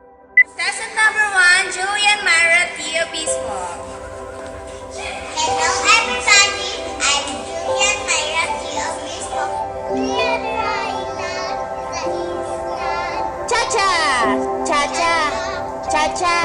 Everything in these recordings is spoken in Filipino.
Contestant number 1, Julian Myra Theo Bispo. Hello everybody, I'm Julian Myra Theo Bispo. Cha-cha! Cha-cha! Cha-cha!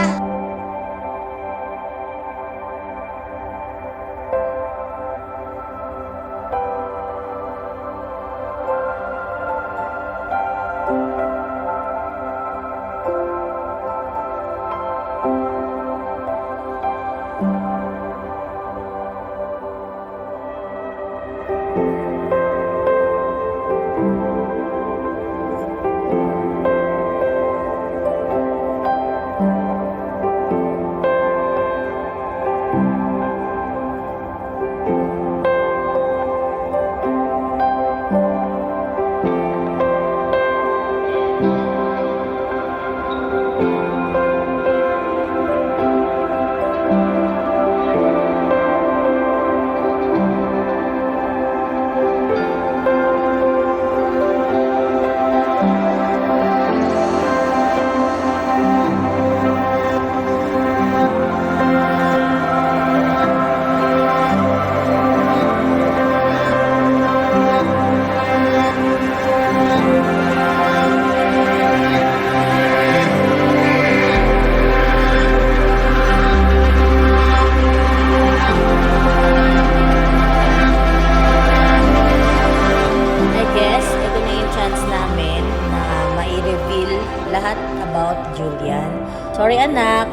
Lahat about Julian. Sorry anak,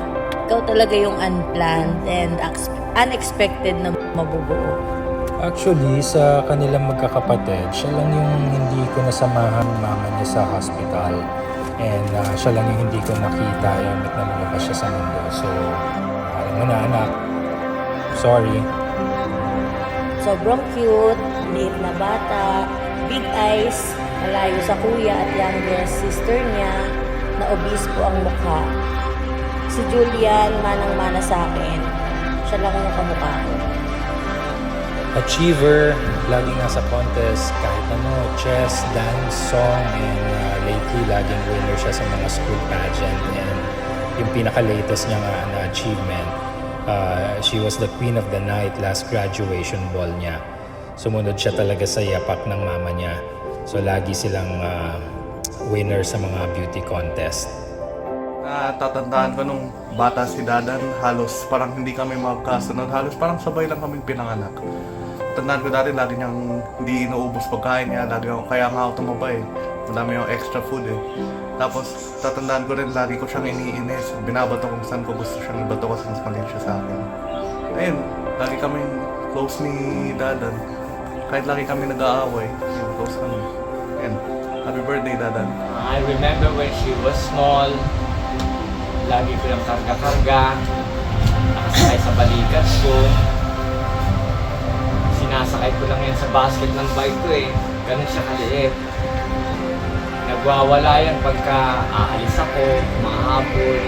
ikaw talaga yung unplanned and unexpected na mabubuo. Actually, sa kanilang magkakapatid, siya lang yung hindi ko nasamahan ng mama niya sa hospital. And siya lang yung hindi ko nakita yung na lumabas siya sa mundo. So, alam mo na anak, sorry. Sobrang cute, liit na bata, big eyes, malayo sa kuya at youngest sister niya, na obispo ang mukha. Si Julian, manang-mana sa akin. Siya lang yung kamukha ko. Achiever, laging nasa contest, kahit ano, chess, dance, song, and lately, laging winner siya sa mga school pageant. And yung pinaka-latest niya nga na achievement, she was the queen of the night last graduation ball niya. Sumunod siya talaga sa yapak ng mama niya. So, lagi silang winner sa mga beauty contest. Tatandaan ko nung bata si Dadan, halos parang hindi kami magkasunod, halos parang sabay lang kaming pinanganak. Tandaan ko dati, lagi niyang hindi inuubos pagkain niya, kaya nga ako tumaba eh. Madami yung extra food eh. Tapos tatandaan ko rin, lagi ko siyang iniinis. Binabato kung saan ko gusto siyang ibato kasi mas maliit siya sa akin. Ayun, lagi kaming close ni Dadan. Kahit lagi kami nag-aaway, close kami. Ayun, happy birthday Dadan. I remember when she was small, lagi ko yung karga-karga, nakasakay sa balikat ko. Sinasakay ko lang yan sa basket ng bike ko eh. Ganun siya kaliit. Nagwawala yan pagka aalis ako, mahapon.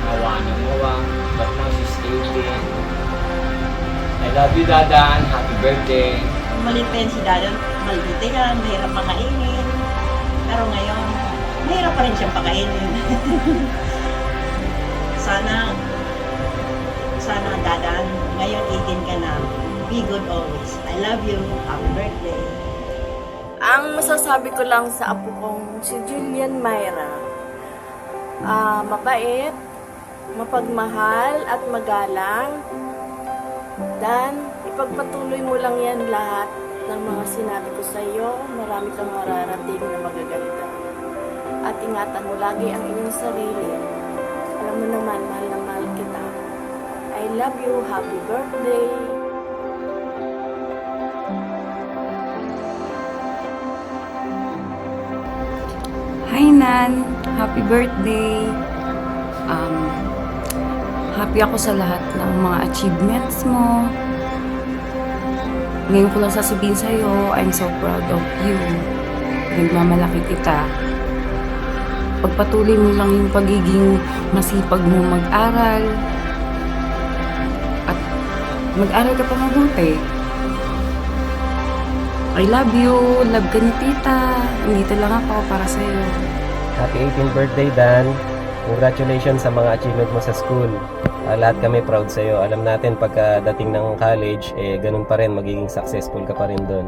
Nawa ng nawa. But now she's 18. I love you, Dadan. Happy birthday. Maliit pa yan si Dadan, maliit yan, mahirap makainin. Pero ngayon, mahirap pa rin siyang pakainin. Sana Dadan, ngayon 18 ka na. Be good always. I love you. Happy birthday. Ang masasabi ko lang sa apo kong si Julian Myra, mabait, mapagmahal at magalang. Dan, ipagpatuloy mo lang yan lahat ng mga sinabi ko sa iyo. Marami kang mararating na magaganda. At ingatan mo lagi ang iyong sarili. Alam mo naman, mahal na mahal kita. I love you. Happy birthday. Hi Nan! Happy birthday! Happy ako sa lahat ng mga achievements mo. Ngayon ko lang sasabihin sa'yo, I'm so proud of you. Nagmamalaki kita. Pagpatuloy mo lang yung pagiging masipag mo mag-aral. At mag-aral ka pa mabuti. I love you. Love ka ni tita. Nandito lang ako para sa'yo. Happy 18th birthday, Dan. Congratulations sa mga achievement mo sa school. Lahat kami proud sa'yo. Alam natin pagkadating ng college, ganun pa rin, magiging successful ka pa rin doon.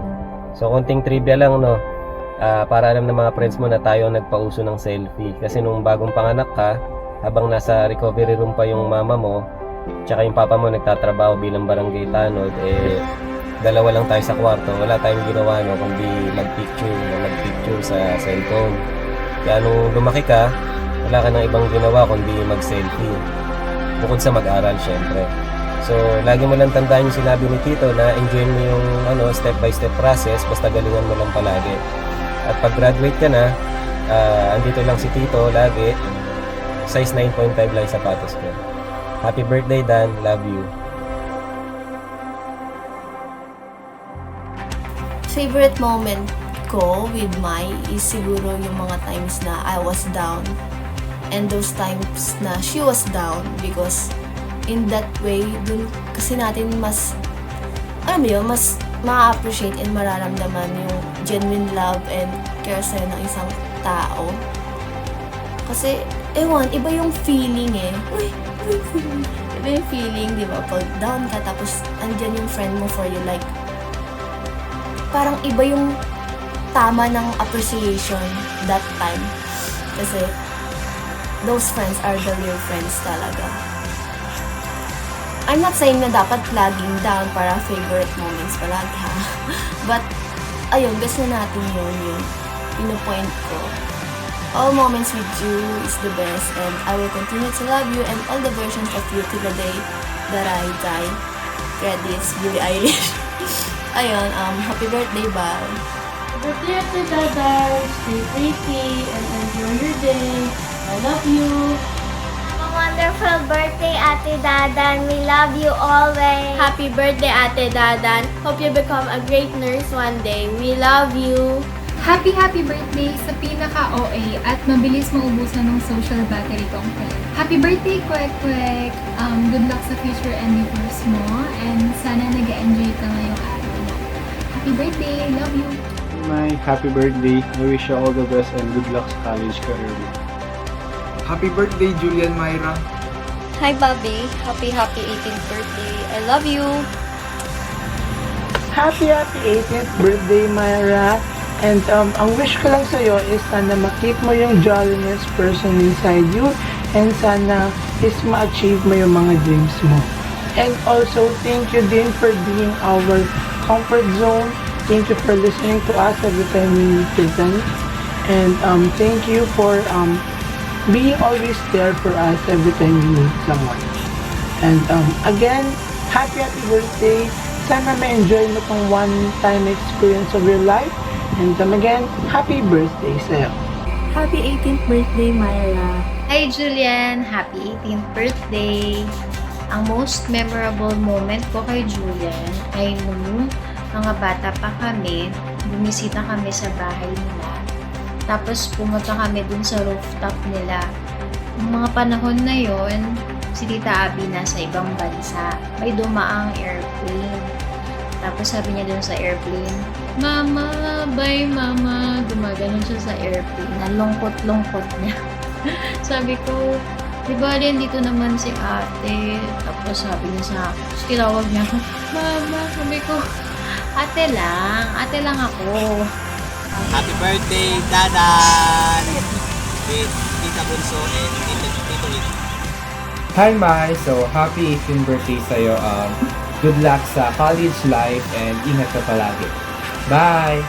So, konting trivia lang, no? Para alam ng mga friends mo na tayo nagpauso ng selfie. Kasi nung bagong panganak ka, habang nasa recovery room pa yung mama mo, tsaka yung papa mo nagtatrabaho bilang barangay tanod, dalawa lang tayo sa kwarto. Wala tayong ginawa, no, kundi mag-picture sa cellphone. Kaya nung lumaki ka, wala ka nang ibang ginawa kundi mag-selfie. Bukod sa mag-aral, syempre. So, lagi mo lang tandaan yung sinabi ni Tito na enjoy mo yung step-by-step process, basta galingan mo lang palagi. At pag graduate ka na, andito lang si Tito lagi, size 9.5 lang yung sapatos ko. Happy birthday, Dan. Love you. Favorite moment ko with Mai is siguro yung mga times na I was down and those times na she was down, because in that way, dun kasi natin mas, alam mo yun, mas ma-appreciate and mararamdaman yung genuine love and care sa'yo ng isang tao. Kasi, ewan, iba yung feeling eh. Iba yung feeling, di ba? Pag down ka, tapos andyan yung friend mo for you, like, parang iba yung tama ng appreciation that time. Kasi, those friends are the real friends talaga. I'm not saying na dapat laging down para favorite moments palagi ha. But, ayun, gusto natin yun yung pinupoint ko. All moments with you is the best, and I will continue to love you and all the versions of you till the day that I die. Credits, Billie Eilish. Ayun, happy birthday, Bal. Happy birthday, Dada. Stay pretty and enjoy your day. I love you. Have a wonderful birthday, Ate Dadan. We love you always. Happy birthday, Ate Dadan. Hope you become a great nurse one day. We love you. Happy birthday sa pinaka-OA at mabilis maubusan ng social battery kong friend. Happy birthday, Kwek Kwek! Good luck sa future endeavors mo and sana nag-enjoy ka ngayong araw mo. Happy birthday! Love you! My happy birthday. I wish you all the best and good luck sa college career mo. Happy birthday, Julian Myra. Hi, Bobby. Happy 18th birthday. I love you. Happy 18th birthday, Myra. And ang wish ko lang sa'yo is sana makip mo yung jolliness person inside you and sana is ma-achieve mo yung mga dreams mo. And also, thank you din for being our comfort zone. Thank you for listening to us every time we listen. And thank you for being always there for us every time we need someone. And again, happy birthday. Sana ma-enjoy mo tong one-time experience of your life. And again, happy birthday sa'yo. Happy 18th birthday, Myra. Hi, Julian. Happy 18th birthday. Ang most memorable moment ko kay Julian ay nung mga bata pa kami, bumisita kami sa bahay nila. Tapos pumunta kami dun sa rooftop nila. Yung mga panahon na yon, si Tita Abby nasa ibang bansa. May dumaang airplane. Tapos sabi niya dun sa airplane, "Mama, bye mama." Gumaganon siya sa airplane. Nalungkot-lungkot niya. Sabi ko, di ba rin dito naman si ate? Tapos sabi niya sa akin, tinawag niya ako, "Mama," sabi ko, ate lang ako. Happy birthday, Dadan! With Tita Bunso and Tito Lito. Hi, Mai! So, happy 18th birthday sa'yo. Good luck sa college life and ingat ka palagi. Bye!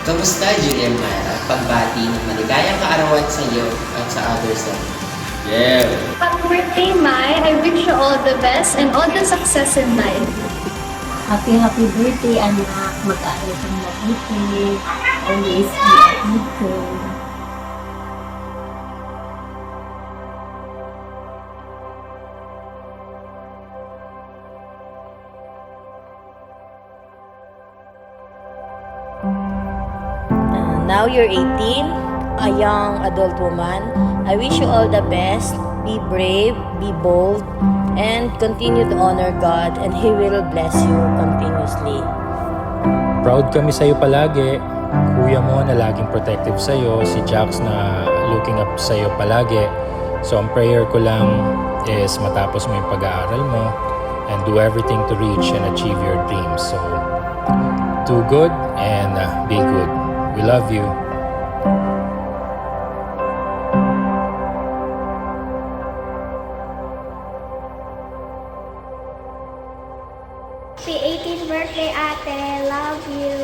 Kamusta, Julian Myra? Pagbati ng maligayang kaarawan sa iyo at sa others naman. Yeah! Happy birthday, Mai! I wish you all the best and all the success in life. Happy birthday, anak. Mag-aaral kang mabuti. Always be a good girl. Now you're 18, a young adult woman. I wish you all the best. Be brave, be bold, and continue to honor God, and He will bless you continuously. Proud kami sa'yo palagi. Kuya mo na laging protective sa'yo, si Jax na looking up sa'yo palagi. So ang prayer ko lang is matapos mo yung pag-aaral mo and do everything to reach and achieve your dreams. So do good and be good. We love you. Happy 18th birthday, ate. Love you.